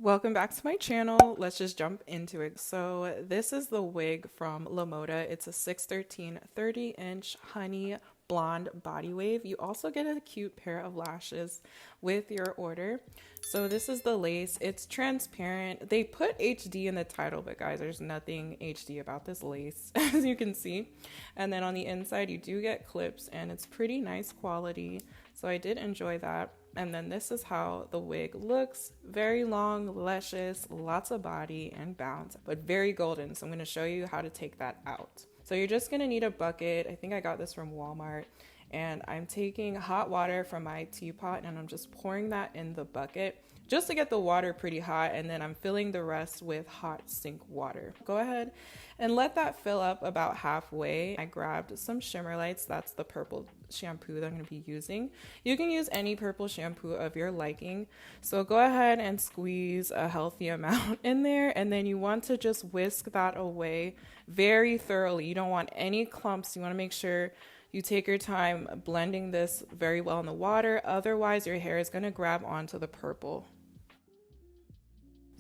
Welcome back to my channel. Let's just jump into it. So this is the wig from La Moda. It's a 613 30-inch honey blonde body wave. You also get a cute pair of lashes with your order. So this is the lace. It's transparent. They put HD in the title, but guys, there's nothing HD about this lace, as you can see. And then on the inside, you do get clips, and it's pretty nice quality. So I did enjoy that. And then this is how the wig looks. Very long, luscious, lots of body and bounce, but very golden. So I'm going to show you how to take that out. So you're just going to need a bucket. I think I got this from Walmart. And I'm taking hot water from my teapot and I'm just pouring that in the bucket just to get the water pretty hot, and then I'm filling the rest with hot sink water. Go ahead and let that fill up about halfway. I grabbed some shimmer lights. That's the purple shampoo that I'm going to be using. You can use any purple shampoo of your liking. So go ahead and squeeze a healthy amount in there, and then you want to just whisk that away very thoroughly. You don't want any clumps. You want to make sure you take your time blending this very well in the water. Otherwise, your hair is going to grab onto the purple.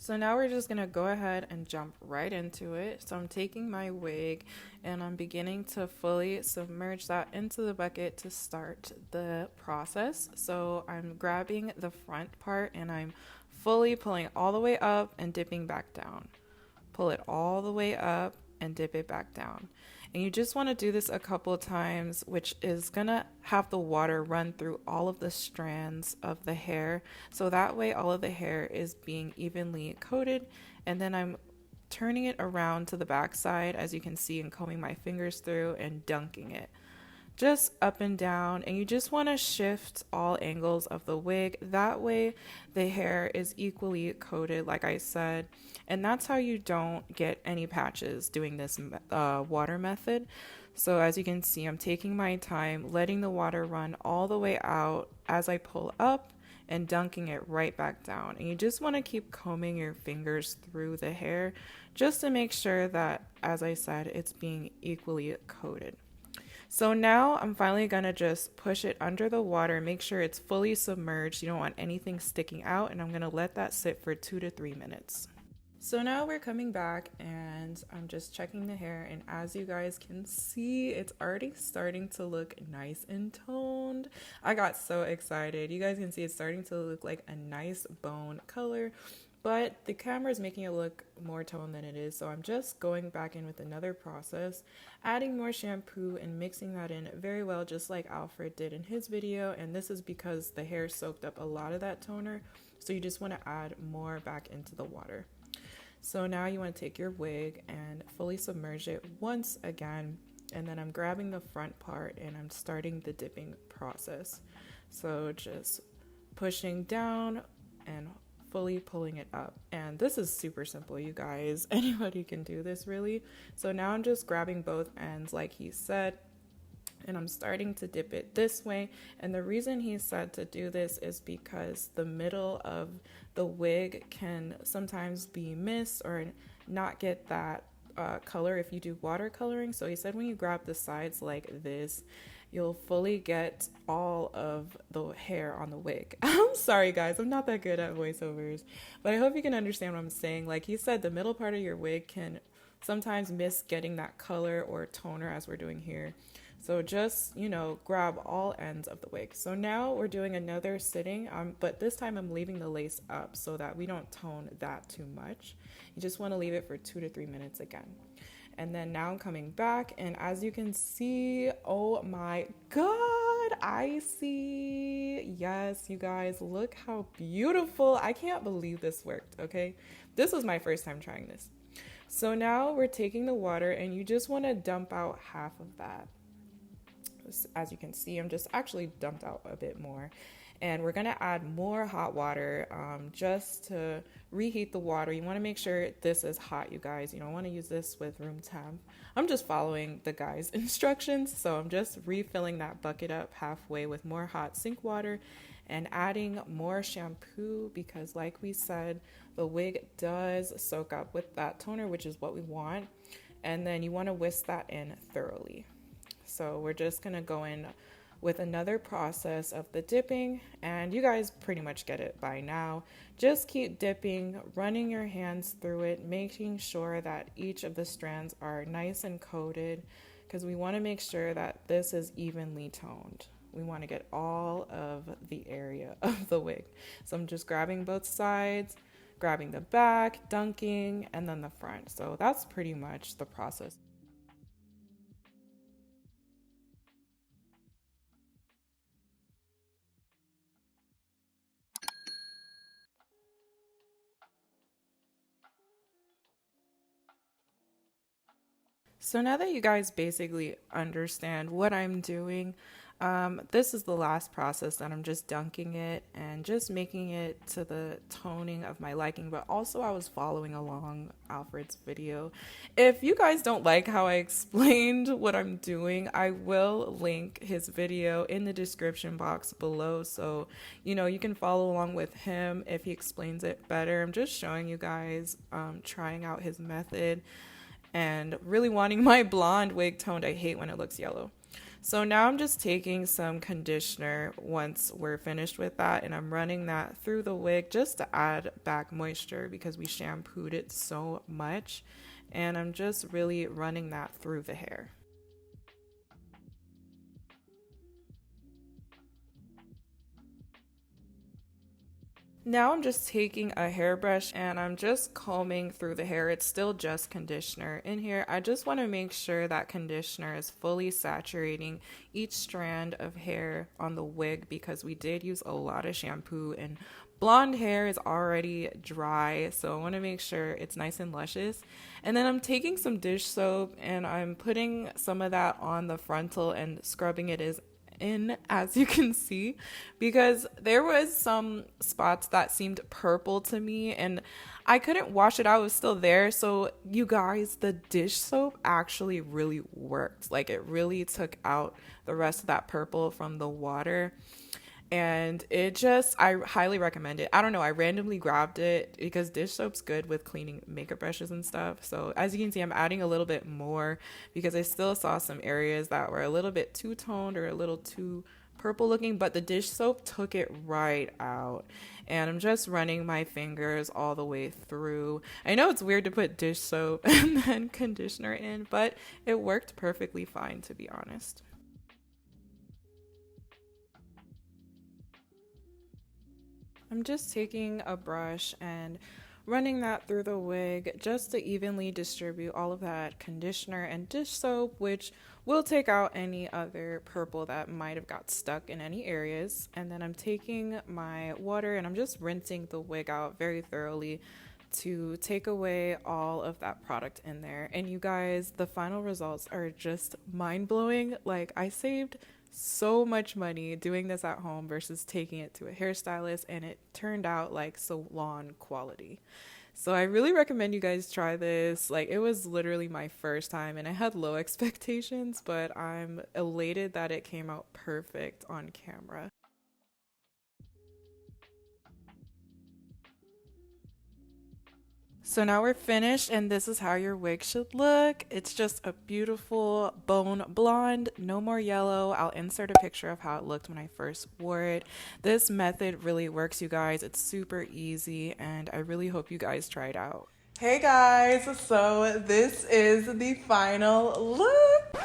So now we're just going to go ahead and jump right into it. So I'm taking my wig and I'm beginning to fully submerge that into the bucket to start the process. So I'm grabbing the front part and I'm fully pulling it all the way up and dipping back down. Pull it all the way up and dip it back down. And you just want to do this a couple of times, which is gonna have the water run through all of the strands of the hair. So that way all of the hair is being evenly coated. And then I'm turning it around to the back side, as you can see, and combing my fingers through and dunking it. Just up and down, and you just want to shift all angles of the wig. That way the hair is equally coated, like I said, and that's how you don't get any patches doing this water method. So as you can see, I'm taking my time, letting the water run all the way out as I pull up and dunking it right back down. And you just want to keep combing your fingers through the hair just to make sure that, as I said, it's being equally coated. So now I'm finally going to just push it under the water, make sure it's fully submerged. You don't want anything sticking out, and I'm going to let that sit for 2 to 3 minutes. So now we're coming back and I'm just checking the hair, and as you guys can see, it's already starting to look nice and toned. I got so excited. You guys can see it's starting to look like a nice bone color. But the camera is making it look more toned than it is, so I'm just going back in with another process, adding more shampoo and mixing that in very well, just like Alfred did in his video. And this is because the hair soaked up a lot of that toner, so you just want to add more back into the water. So now you want to take your wig and fully submerge it once again, and then I'm grabbing the front part and I'm starting the dipping process. So just pushing down and fully pulling it up. And this is super simple, you guys. Anybody can do this, really. So now I'm just grabbing both ends like he said, and I'm starting to dip it this way. And the reason he said to do this is because the middle of the wig can sometimes be missed or not get that color if you do watercoloring. So he said when you grab the sides like this, you'll fully get all of the hair on the wig. I'm sorry guys, I'm not that good at voiceovers, but I hope you can understand what I'm saying. Like he said, the middle part of your wig can sometimes miss getting that color or toner as we're doing here. So just, grab all ends of the wig. So now we're doing another sitting, but this time I'm leaving the lace up so that we don't tone that too much. You just want to leave it for 2 to 3 minutes again. And then now I'm coming back, and as you can see, oh my God, I see. Yes, you guys, look how beautiful. I can't believe this worked, okay? This was my first time trying this. So now we're taking the water, and you just want to dump out half of that. As you can see, I'm just actually dumped out a bit more. And we're going to add more hot water just to reheat the water. You want to make sure this is hot, you guys. You don't want to use this with room temp. I'm just following the guy's instructions. So I'm just refilling that bucket up halfway with more hot sink water and adding more shampoo because, like we said, the wig does soak up with that toner, which is what we want. And then you want to whisk that in thoroughly. So we're just going to go in with another process of the dipping, and you guys pretty much get it by now. Just keep dipping, running your hands through it, making sure that each of the strands are nice and coated, because we want to make sure that this is evenly toned. We want to get all of the area of the wig. So I'm just grabbing both sides, grabbing the back, dunking, and then the front. So that's pretty much the process. So now that you guys basically understand what I'm doing, this is the last process that I'm just dunking it and just making it to the toning of my liking. But also I was following along Alfred's video. If you guys don't like how I explained what I'm doing, I will link his video in the description box below. So, you can follow along with him if he explains it better. I'm just showing you guys trying out his method and really wanting my blonde wig toned. I hate when it looks yellow. So now I'm just taking some conditioner once we're finished with that, and I'm running that through the wig just to add back moisture because we shampooed it so much. And I'm just really running that through the hair. Now I'm just taking a hairbrush and I'm just combing through the hair. It's still just conditioner in here. I just want to make sure that conditioner is fully saturating each strand of hair on the wig because we did use a lot of shampoo and blonde hair is already dry. So I want to make sure it's nice and luscious. And then I'm taking some dish soap and I'm putting some of that on the frontal and scrubbing it in, as you can see, because there was some spots that seemed purple to me and I couldn't wash it out. It was still there. So you guys, the dish soap actually really worked. Like, it really took out the rest of that purple from the water. And I highly recommend it. I don't know, I randomly grabbed it because dish soap's good with cleaning makeup brushes and stuff. So as you can see, I'm adding a little bit more because I still saw some areas that were a little bit too toned or a little too purple looking, but the dish soap took it right out. And I'm just running my fingers all the way through. I know it's weird to put dish soap and then conditioner in, but it worked perfectly fine, to be honest. I'm just taking a brush and running that through the wig just to evenly distribute all of that conditioner and dish soap, which will take out any other purple that might have got stuck in any areas. And then I'm taking my water and I'm just rinsing the wig out very thoroughly to take away all of that product in there. And you guys, the final results are just mind-blowing. Like, I saved so much money doing this at home versus taking it to a hairstylist, and it turned out like salon quality. So I really recommend you guys try this. Like, it was literally my first time and I had low expectations, but I'm elated that it came out perfect on camera. So now we're finished, and this is how your wig should look. It's just a beautiful bone blonde, no more yellow. I'll insert a picture of how it looked when I first wore it. This method really works, you guys. It's super easy, and I really hope you guys try it out. Hey guys, so this is the final look.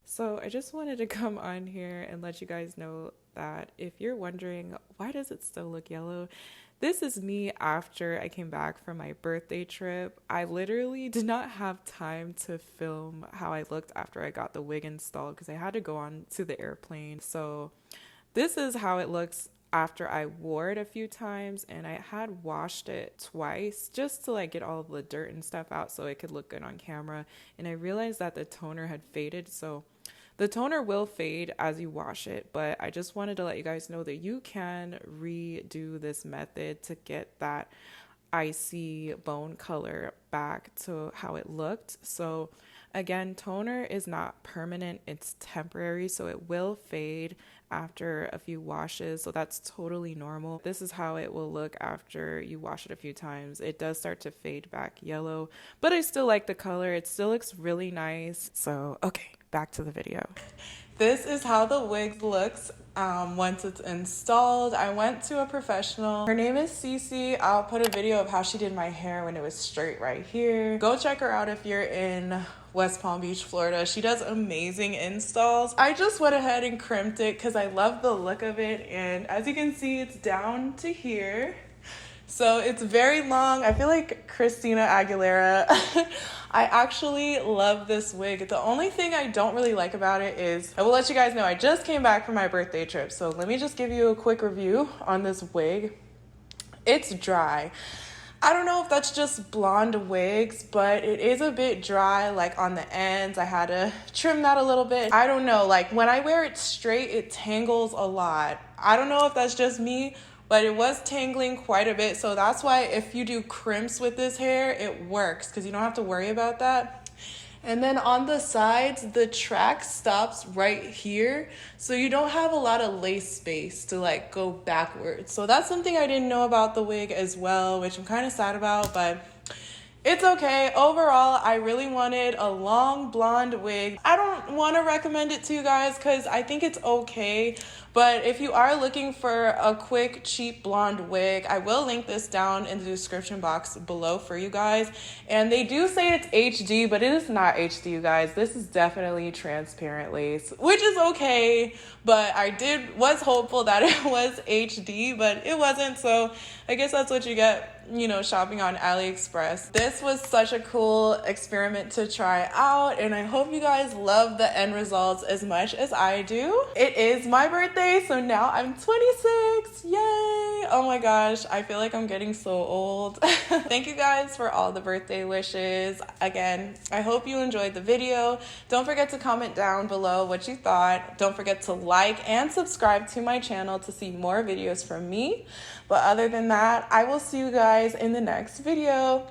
So I just wanted to come on here and let you guys know that if you're wondering why does it still look yellow, this is me after I came back from my birthday trip. I literally did not have time to film how I looked after I got the wig installed because I had to go on to the airplane. So this is how it looks after I wore it a few times, and I had washed it twice just to like get all of the dirt and stuff out so it could look good on camera. And I realized that the toner had faded, so the toner will fade as you wash it, but I just wanted to let you guys know that you can redo this method to get that icy bone color back to how it looked. So again, toner is not permanent, it's temporary, so it will fade after a few washes, so that's totally normal. This is how it will look after you wash it a few times. It does start to fade back yellow, but I still like the color. It still looks really nice. So okay, back to the video. This is how the wig looks once it's installed. I went to a professional. Her name is Cece. I'll put a video of how she did my hair when it was straight right here. Go check her out if you're in West Palm Beach, Florida. She does amazing installs. I just went ahead and crimped it because I love the look of it. And as you can see, it's down to here. So it's very long. I feel like Christina Aguilera. I actually love this wig. The only thing I don't really like about it is, I will let you guys know, I just came back from my birthday trip. So let me just give you a quick review on this wig. It's dry. I don't know if that's just blonde wigs, but it is a bit dry, like on the ends. I had to trim that a little bit. I don't know, like when I wear it straight, it tangles a lot. I don't know if that's just me, but it was tangling quite a bit. So that's why if you do crimps with this hair, it works because you don't have to worry about that. And then on the sides, the track stops right here. So you don't have a lot of lace space to like go backwards. So that's something I didn't know about the wig as well, which I'm kind of sad about, but it's okay. Overall, I really wanted a long blonde wig. I don't want to recommend it to you guys because I think it's okay. But if you are looking for a quick, cheap blonde wig, I will link this down in the description box below for you guys. And they do say it's HD, but it is not HD, you guys. This is definitely transparent lace, which is okay. But I was hopeful that it was HD, but it wasn't. So I guess that's what you get, you know, shopping on Aliexpress. This was such a cool experiment to try out, and I hope you guys love the end results as much as I do. It is my birthday, so now I'm 26. Yay! Oh my gosh, I feel like I'm getting so old. Thank you guys for all the birthday wishes. Again, I hope you enjoyed the video. Don't forget to comment down below what you thought. Don't forget to like and subscribe to my channel to see more videos from me. But other than that, I will see you guys in the next video.